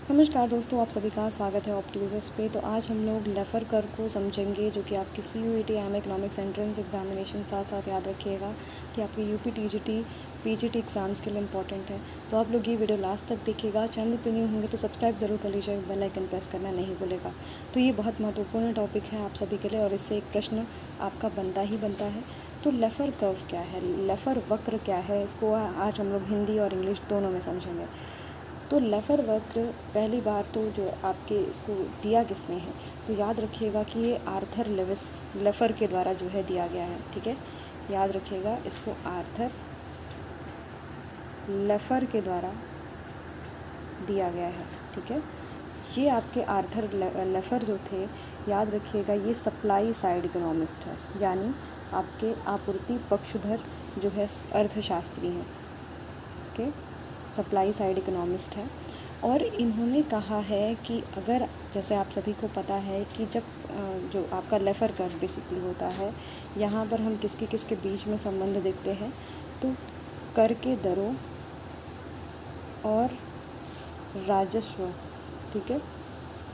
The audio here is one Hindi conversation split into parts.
नमस्कार दोस्तों, आप सभी का स्वागत है ऑप्टिक्स पे। तो आज हम लोग लेफ़र कर्व को समझेंगे, जो कि आपके CUET M economics entrance examination साथ साथ याद रखिएगा कि आपके यूपी TGT PGT एग्ज़ाम्स के लिए इंपॉर्टेंट है। तो आप लोग ये वीडियो लास्ट तक देखिएगा। चैनल पर न्यू होंगे तो सब्सक्राइब ज़रूर कर लीजिएगा, बेल आइकन प्रेस करना नहीं भूलेगा। तो ये बहुत महत्वपूर्ण टॉपिक है आप सभी के लिए, और इससे एक प्रश्न आपका बनता ही बनता है। तो लेफ़र कर्व क्या है, लेफ़र वक्र क्या है, इसको आज हम लोग हिंदी और इंग्लिश दोनों में समझेंगे। तो लेफ़र वक्र पहली बार तो जो आपके इसको दिया किसने है, तो याद रखिएगा कि ये आर्थर लेफ़र के द्वारा जो है दिया गया है। ठीक है, याद रखिएगा, इसको आर्थर लेफ़र के द्वारा दिया गया है। ठीक है, ये आपके आर्थर लेफ़र जो थे, याद रखिएगा, ये सप्लाई साइड इकोनॉमिस्ट है, यानी आपके आपूर्ति पक्षधर जो है अर्थशास्त्री हैं। ओके, सप्लाई साइड इकोनॉमिस्ट है। और इन्होंने कहा है कि अगर, जैसे आप सभी को पता है कि जब जो आपका लेफ़र कर्व बेसिकली होता है, यहाँ पर हम किसके किसके बीच में संबंध देखते हैं, तो कर के दरों और राजस्व। ठीक है,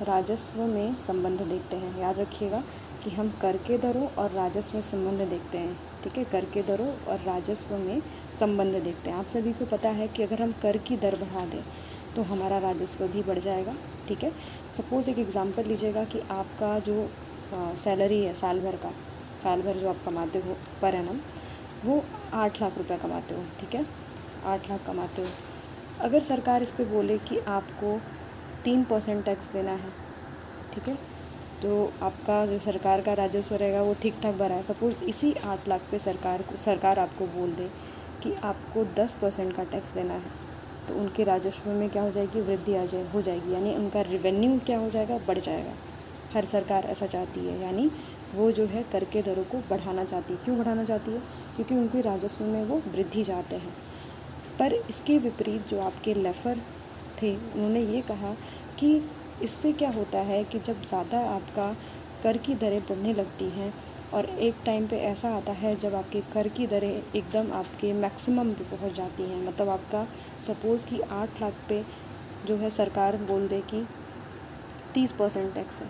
राजस्व में संबंध देखते हैं। याद रखिएगा कि हम कर के दरों और राजस्व में संबंध देखते हैं। ठीक है, कर के दरों और राजस्व में संबंध देखते हैं। आप सभी को पता है कि अगर हम कर की दर बढ़ा दें तो हमारा राजस्व भी बढ़ जाएगा। ठीक है, सपोज़ एक एग्ज़ाम्पल लीजिएगा कि आपका जो सैलरी है साल भर जो आप कमाते हो पर एनम, वो 8 लाख रुपए कमाते हो। ठीक है, 8 लाख कमाते हो। अगर सरकार इस पर बोले कि आपको 3% टैक्स देना है, ठीक है, तो आपका जो सरकार का राजस्व रहेगा वो ठीक ठाक भरा है। सपोज़ इसी 8 लाख पे सरकार आपको बोल दे कि आपको 10% का टैक्स देना है, तो उनके राजस्व में क्या हो जाएगी, वृद्धि हो जाएगी, यानी उनका रेवेन्यू क्या हो जाएगा, बढ़ जाएगा। हर सरकार ऐसा चाहती है, यानी वो जो है कर के दरों को बढ़ाना चाहती है। क्यों बढ़ाना चाहती है? क्योंकि उनके राजस्व में वो वृद्धि चाहते हैं। पर इसके विपरीत जो आपके लेफ़र थे, उन्होंने ये कहा कि इससे क्या होता है कि जब ज़्यादा आपका कर की दरें बढ़ने लगती हैं, और एक टाइम पे ऐसा आता है जब आपके कर की दरें एकदम आपके मैक्सिमम पे पहुंच जाती हैं, मतलब आपका सपोज़ कि 8 लाख पे जो है सरकार बोल दे कि 30% टैक्स है,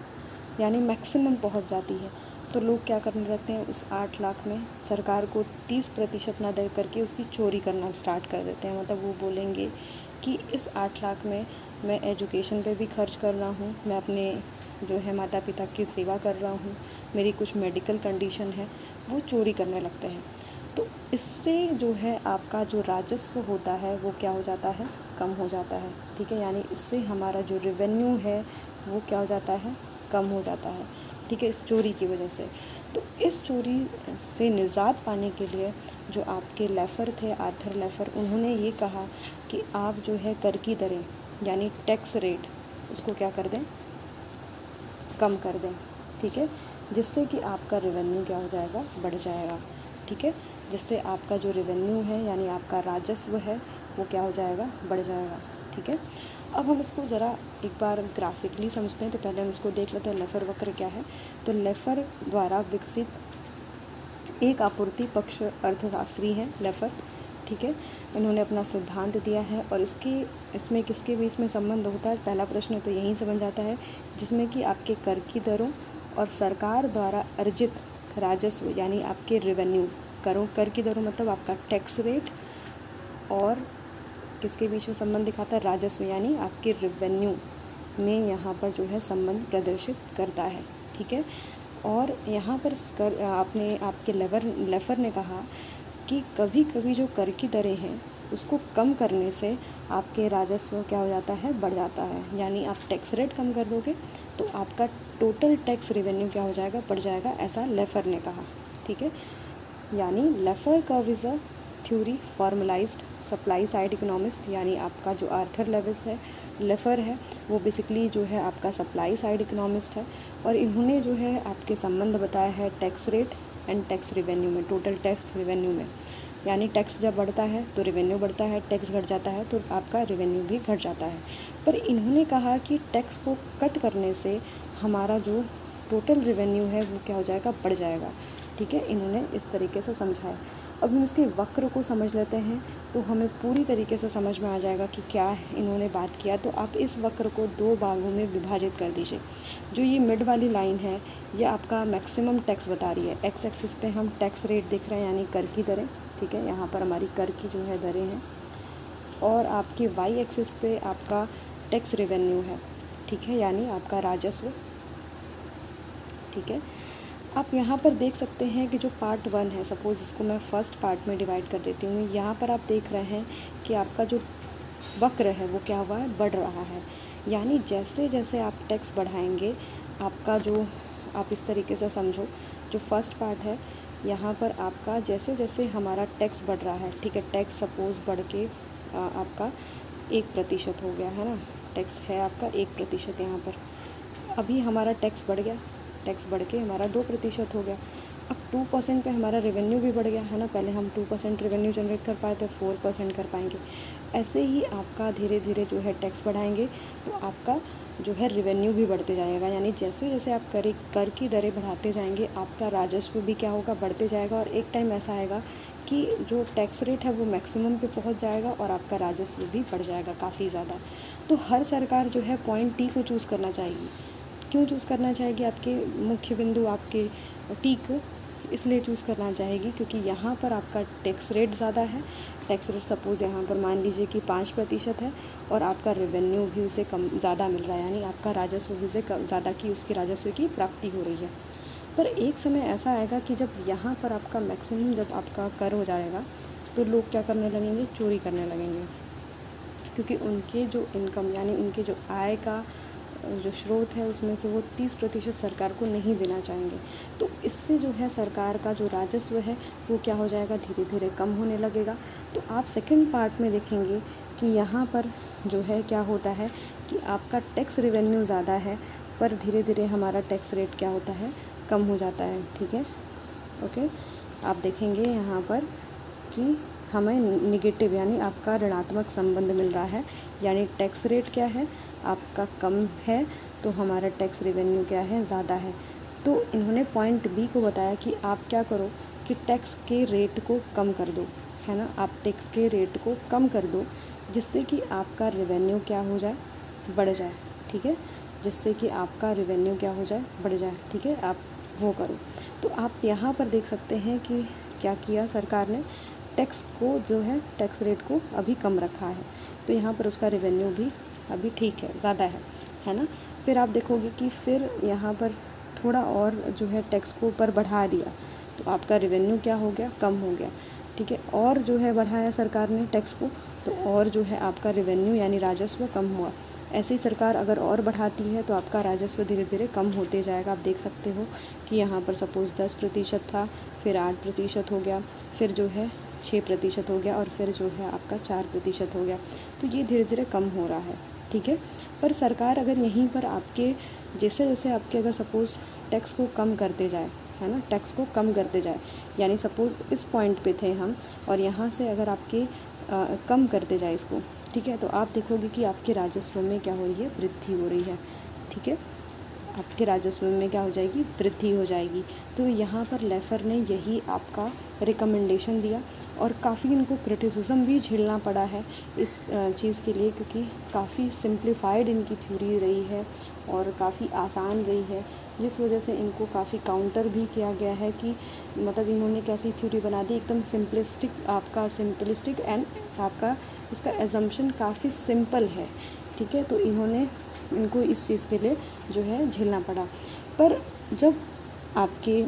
यानी मैक्सिमम पहुंच जाती है, तो लोग क्या करने लगते हैं, उस 8 लाख में सरकार को 30% ना दे करके उसकी चोरी करना स्टार्ट कर देते हैं। मतलब वो बोलेंगे कि इस 8 लाख में मैं एजुकेशन पे भी खर्च कर रहा हूँ, मैं अपने जो है माता पिता की सेवा कर रहा हूँ, मेरी कुछ मेडिकल कंडीशन है, वो चोरी करने लगते हैं। तो इससे जो है आपका जो राजस्व होता है वो क्या हो जाता है, कम हो जाता है। ठीक है, यानी इससे हमारा जो रेवेन्यू है वो क्या हो जाता है, कम हो जाता है। ठीक है, इस चोरी की वजह से। तो इस चोरी से निजात पाने के लिए जो आपके लेफ़र थे, आर्थर लेफ़र, उन्होंने ये कहा कि आप जो है कर की दरें, यानी टैक्स रेट, उसको क्या कर दें, कम कर दें। ठीक है, जिससे कि आपका रेवेन्यू क्या हो जाएगा, बढ़ जाएगा। ठीक है, जिससे आपका जो रेवेन्यू है, यानी आपका राजस्व है, वो क्या हो जाएगा, बढ़ जाएगा। ठीक है, अब हम इसको ज़रा एक बार ग्राफिकली समझते हैं। तो पहले हम इसको देख लेते हैं, लेफ़र वक्र क्या है। तो लेफ़र द्वारा विकसित एक आपूर्ति पक्ष अर्थशास्त्री हैं लेफ़र। ठीक है, इन्होंने अपना सिद्धांत दिया है, और इसमें किसके बीच में संबंध होता है, पहला प्रश्न तो यहीं से बन जाता है, जिसमें कि आपके कर की दरों और सरकार द्वारा अर्जित राजस्व, यानी आपके रेवेन्यू, कर की दरों मतलब आपका टैक्स रेट, और किसके बीच में संबंध दिखाता है, राजस्व, यानी आपके रेवेन्यू में यहाँ पर जो है संबंध प्रदर्शित करता है। ठीक है, और यहाँ पर आपके लेफ़र ने कहा कि कभी कभी जो कर की दरें हैं उसको कम करने से आपके राजस्व क्या हो जाता है, बढ़ जाता है। यानी आप टैक्स रेट कम कर दोगे तो आपका टोटल टैक्स रेवेन्यू क्या हो जाएगा, बढ़ जाएगा, ऐसा लेफ़र ने कहा। ठीक है, यानी Laffer curve is a theory formalized supply side economist, यानी आपका जो आर्थर लेफ़र है वो बेसिकली जो है आपका सप्लाई साइड इकोनॉमिस्ट है। और इन्होंने जो है आपके संबंध बताया है tax rate and tax revenue में, टोटल टैक्स रेवेन्यू में। यानी टैक्स जब बढ़ता है तो रेवेन्यू बढ़ता है, टैक्स घट जाता है तो आपका रेवेन्यू भी घट जाता है। पर इन्होंने कहा कि टैक्स को कट करने से हमारा जो टोटल रेवेन्यू है वो क्या हो जाएगा, बढ़ जाएगा। ठीक है, इन्होंने इस तरीके से समझाया। अब हम इसके वक्र को समझ लेते हैं तो हमें पूरी तरीके से समझ में आ जाएगा कि क्या इन्होंने बात किया। तो आप इस वक्र को 2 भागों में विभाजित कर दीजिए। जो ये मिड वाली लाइन है ये आपका मैक्सिमम टैक्स बता रही है। एक्स एक्सिस पे हम टैक्स रेट देख रहे हैं यानी कर की दरें, ठीक है, यहाँ पर हमारी कर की जो है दरें हैं। और आपके वाई एक्सिस पे आपका टैक्स रेवेन्यू है, ठीक है, यानी आपका राजस्व, ठीक है। आप यहाँ पर देख सकते हैं कि जो पार्ट 1 है, सपोज़ इसको मैं फर्स्ट पार्ट में डिवाइड कर देती हूँ। यहाँ पर आप देख रहे हैं कि आपका जो वक्र है वो क्या हुआ है, बढ़ रहा है। यानी जैसे जैसे आप टैक्स बढ़ाएंगे आपका जो, आप इस तरीके से समझो, जो फर्स्ट पार्ट है यहाँ पर आपका जैसे जैसे हमारा टैक्स बढ़ रहा है, ठीक है, टैक्स सपोज़ बढ़ के आपका 1% हो गया है ना, टैक्स है आपका 1% यहाँ पर। अभी हमारा टैक्स बढ़ गया, टैक्स बढ़ के हमारा 2% हो गया। अब 2% पे हमारा रेवेन्यू भी बढ़ गया है ना, पहले हम 2% रेवेन्यू जनरेट कर पाए तो 4% कर पाएंगे। ऐसे ही आपका धीरे धीरे जो है टैक्स बढ़ाएंगे तो आपका जो है रेवेन्यू भी बढ़ते जाएगा। यानी जैसे जैसे आप कर की दरें बढ़ाते जाएंगे आपका राजस्व भी क्या होगा, बढ़ते जाएगा। और एक टाइम ऐसा आएगा कि जो टैक्स रेट है वो मैक्सिमम पे पहुंच जाएगा और आपका राजस्व भी बढ़ जाएगा काफ़ी ज़्यादा। तो हर सरकार जो है पॉइंट टी को चूज़ करना चाहेगी। क्यों चूज़ करना चाहेगी? आपके मुख्य बिंदु आपके टी को इसलिए चूज़ करना चाहेगी क्योंकि यहाँ पर आपका टैक्स रेट ज़्यादा है। टैक्स रेट सपोज़ यहाँ पर मान लीजिए कि 5% है और आपका रेवेन्यू भी उसे कम ज़्यादा मिल रहा है, यानी आपका राजस्व भी उसे ज़्यादा की उसकी राजस्व की प्राप्ति हो रही है। पर एक समय ऐसा आएगा कि जब यहाँ पर आपका मैक्सिमम जब आपका कर हो जाएगा तो लोग क्या करने लगेंगे, चोरी करने लगेंगे, क्योंकि उनके जो इनकम यानी उनके जो आय का जो स्रोत है उसमें से वो 30% सरकार को नहीं देना चाहेंगे। तो इससे जो है सरकार का जो राजस्व है वो क्या हो जाएगा, धीरे धीरे कम होने लगेगा। तो आप सेकंड पार्ट में देखेंगे कि यहाँ पर जो है क्या होता है कि आपका टैक्स रेवेन्यू ज़्यादा है पर धीरे धीरे हमारा टैक्स रेट क्या होता है, कम हो जाता है, ठीक है, ओके। आप देखेंगे यहाँ पर कि हमें निगेटिव यानी आपका ऋणात्मक संबंध मिल रहा है, यानी टैक्स रेट क्या है आपका कम है तो हमारा टैक्स रेवेन्यू क्या है, ज़्यादा है। तो इन्होंने पॉइंट बी को बताया कि आप क्या करो कि टैक्स के रेट को कम कर दो, है ना, आप टैक्स के रेट को कम कर दो जिससे कि आपका रेवेन्यू क्या हो जाए, बढ़ जाए, ठीक है, जिससे कि आपका रेवेन्यू क्या हो जाए, बढ़ जाए, ठीक है, आप वो करो। तो आप यहाँ पर देख सकते हैं कि क्या किया सरकार ने, टैक्स को जो है टैक्स रेट को अभी कम रखा है, तो यहाँ पर उसका रेवेन्यू भी अभी ठीक है, ज़्यादा है ना। फिर आप देखोगे कि फिर यहाँ पर थोड़ा और जो है टैक्स को ऊपर बढ़ा दिया तो आपका रेवेन्यू क्या हो गया, कम हो गया, ठीक है। और जो है बढ़ाया सरकार ने टैक्स को तो और जो है आपका रेवेन्यू यानी राजस्व कम हुआ। ऐसी सरकार अगर और बढ़ाती है तो आपका राजस्व धीरे धीरे कम होते जाएगा। आप देख सकते हो कि यहाँ पर सपोज़ 10% था, फिर 8% हो गया, फिर जो है 6% हो गया और फिर जो है आपका 4% हो गया। तो ये धीरे धीरे कम हो रहा है, ठीक है। पर सरकार अगर यहीं पर आपके जैसे जैसे आपके अगर सपोज़ टैक्स को कम करते जाए, है ना, टैक्स को कम करते जाए, यानी सपोज़ इस पॉइंट पे थे हम और यहाँ से अगर आपके कम करते जाए इसको, ठीक है, तो आप देखोगे कि आपके राजस्व में क्या हो रही है, वृद्धि हो रही है, ठीक है, आपके राजस्व में क्या हो जाएगी, वृद्धि हो जाएगी। तो यहाँ पर लेफर ने यही आपका रिकमेंडेशन दिया और काफ़ी इनको क्रिटिसिज्म भी झेलना पड़ा है इस चीज़ के लिए, क्योंकि काफ़ी सिंप्लीफाइड इनकी थ्योरी रही है और काफ़ी आसान रही है, जिस वजह से इनको काफ़ी काउंटर भी किया गया है कि मतलब इन्होंने कैसी थ्योरी बना दी, एकदम सिंपलिस्टिक, आपका सिंपलिस्टिक एंड आपका इसका एजम्पशन काफ़ी सिंपल है, ठीक है। तो इनको इस चीज़ के लिए जो है झेलना पड़ा। पर जब आपके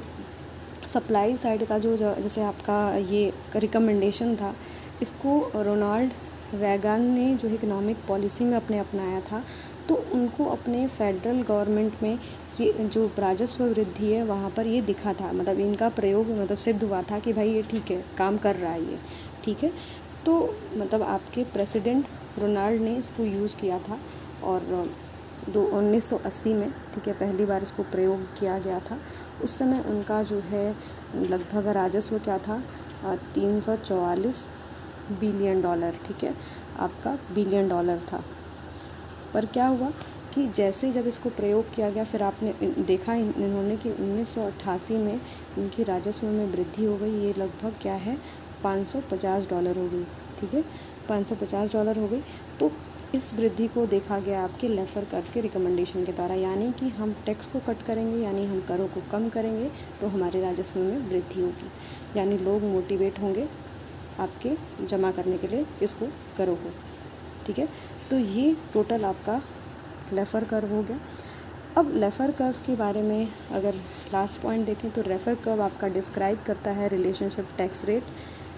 सप्लाई साइड का जो जैसे आपका ये रिकमेंडेशन था, इसको रोनाल्ड रेगन ने जो इकोनॉमिक पॉलिसी में अपने अपनाया था, तो उनको अपने फेडरल गवर्नमेंट में ये जो राजस्व वृद्धि है वहाँ पर ये दिखा था, मतलब इनका प्रयोग मतलब सिद्ध हुआ था कि भाई ये ठीक है, काम कर रहा है ये, ठीक है। तो मतलब आपके प्रेसिडेंट रोनाल्ड ने इसको यूज़ किया था और 1980 में, ठीक है, पहली बार इसको प्रयोग किया गया था। उस समय उनका जो है लगभग राजस्व क्या था, 344 बिलियन डॉलर, ठीक है, आपका बिलियन डॉलर था। पर क्या हुआ कि जैसे जब इसको प्रयोग किया गया फिर आपने देखा इन्होंने कि 1988 में इनकी राजस्व में वृद्धि हो गई, ये लगभग क्या है $550 हो गई, ठीक है, $550 हो गई। तो इस वृद्धि को देखा गया आपके लेफर कर्व के रिकमेंडेशन के द्वारा, यानी कि हम टैक्स को कट करेंगे, यानी हम करों को कम करेंगे तो हमारे राजस्व में वृद्धि होगी, यानी लोग मोटिवेट होंगे आपके जमा करने के लिए इसको, करों को, ठीक है। तो ये टोटल आपका लेफर कर्व हो गया। अब लेफर कर्व के बारे में अगर लास्ट पॉइंट देखें तो रेफर कर्व आपका डिस्क्राइब करता है relationship tax rate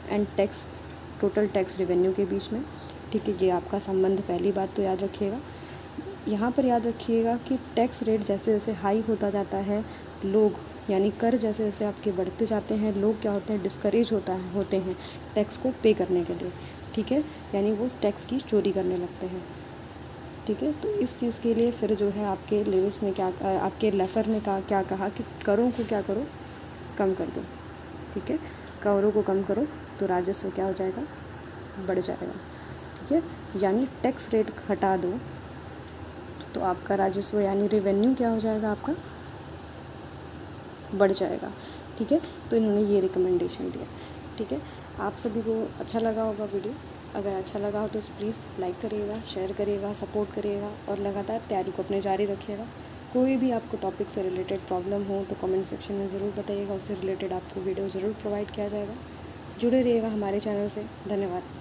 and tax total tax revenue के बीच में, ठीक है। ये आपका संबंध, पहली बात तो याद रखिएगा। यहाँ पर याद रखिएगा कि टैक्स रेट जैसे जैसे हाई होता जाता है, लोग यानी कर जैसे जैसे आपके बढ़ते जाते हैं, लोग क्या होते हैं, डिस्करेज होते हैं टैक्स को पे करने के लिए, ठीक है, यानी वो टैक्स की चोरी करने लगते हैं, ठीक है। तो इस चीज़ के लिए फिर जो है आपके लेविस ने क्या, आपके लेफर ने क्या कहा कि करों को क्या करो, कम कर दो, ठीक है, करों को कम करो तो राजस्व क्या हो जाएगा, बढ़ जाएगा, ठीक है। यानी टैक्स रेट हटा दो तो आपका राजस्व यानी रेवेन्यू क्या हो जाएगा, आपका बढ़ जाएगा, ठीक है। तो इन्होंने ये रिकमेंडेशन दिया, ठीक है। आप सभी को अच्छा लगा होगा वीडियो, अगर अच्छा लगा हो तो प्लीज़ लाइक करिएगा, शेयर करिएगा, सपोर्ट करिएगा और लगातार तैयारी को अपने जारी रखिएगा। कोई भी आपको टॉपिक से रिलेटेड प्रॉब्लम हो तो कमेंट सेक्शन में ज़रूर बताइएगा, उससे रिलेटेड आपको वीडियो ज़रूर प्रोवाइड किया जाएगा। जुड़े रहिएगा हमारे चैनल से। धन्यवाद।